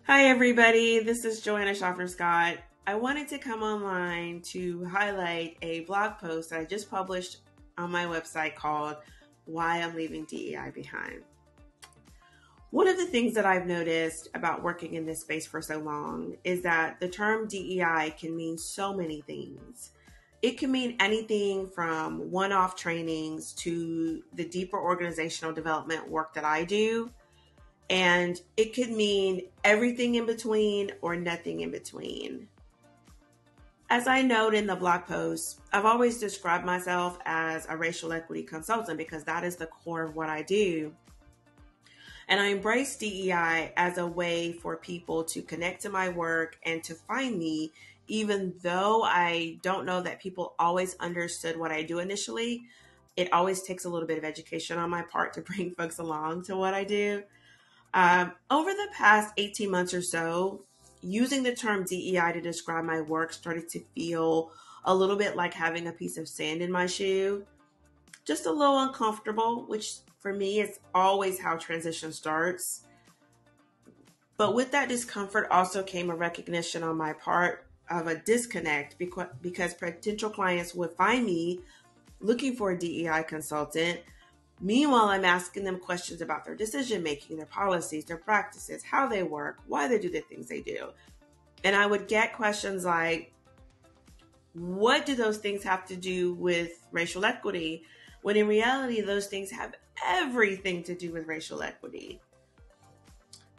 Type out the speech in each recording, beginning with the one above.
Hi, everybody. This is Joanna Schaffner Scott. I wanted to come online to highlight a blog post that I just published on my website called Why I'm Leaving DEI Behind. One of the things that I've noticed about working in this space for so long is that the term DEI can mean so many things. It can mean anything from one-off trainings to the deeper organizational development work that I do. And it could mean everything in between or nothing in between. As I note in the blog post, I've always described myself as a racial equity consultant because that is the core of what I do. And I embrace DEI as a way for people to connect to my work and to find me, even though I don't know that people always understood what I do initially. It always takes a little bit of education on my part to bring folks along to what I do. Over the past 18 months or so, using the term DEI to describe my work started to feel a little bit like having a piece of sand in my shoe. Just a little uncomfortable, which for me is always how transition starts. But with that discomfort also came a recognition on my part of a disconnect because potential clients would find me looking for a DEI consultant. Meanwhile, I'm asking them questions about their decision making, their policies, their practices, how they work, why they do the things they do. And I would get questions like, what do those things have to do with racial equity? When in reality, those things have everything to do with racial equity.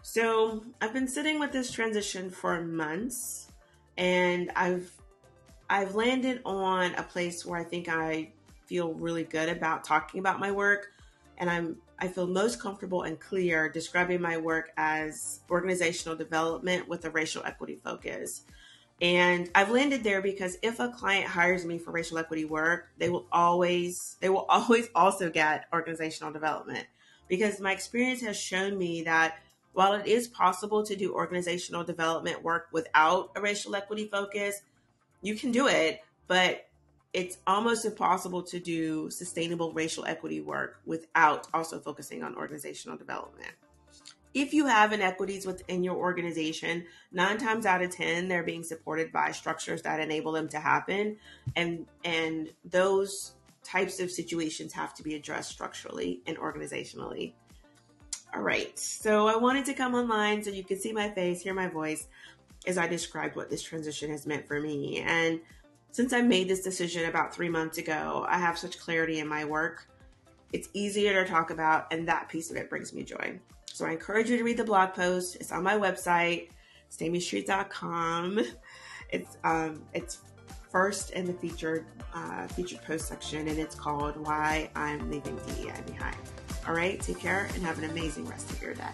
So I've been sitting with this transition for months, and I've landed on a place where I think I feel really good about talking about my work, and I feel most comfortable and clear describing my work as organizational development with a racial equity focus. And I've landed there because if a client hires me for racial equity work, they will always also get organizational development, because my experience has shown me that while it is possible to do organizational development work without a racial equity focus, you can do it, but it's almost impossible to do sustainable racial equity work without also focusing on organizational development. If you have inequities within your organization, 9 times out of 10, they're being supported by structures that enable them to happen. And those types of situations have to be addressed structurally and organizationally. All right. So I wanted to come online so you can see my face, hear my voice as I described what this transition has meant for me. And since I made this decision about 3 months ago, I have such clarity in my work. It's easier to talk about, and that piece of it brings me joy. So I encourage you to read the blog post. It's on my website, stamystreet.com. It's first in the featured post section, and it's called Why I'm Leaving DEI Behind. All right, take care and have an amazing rest of your day.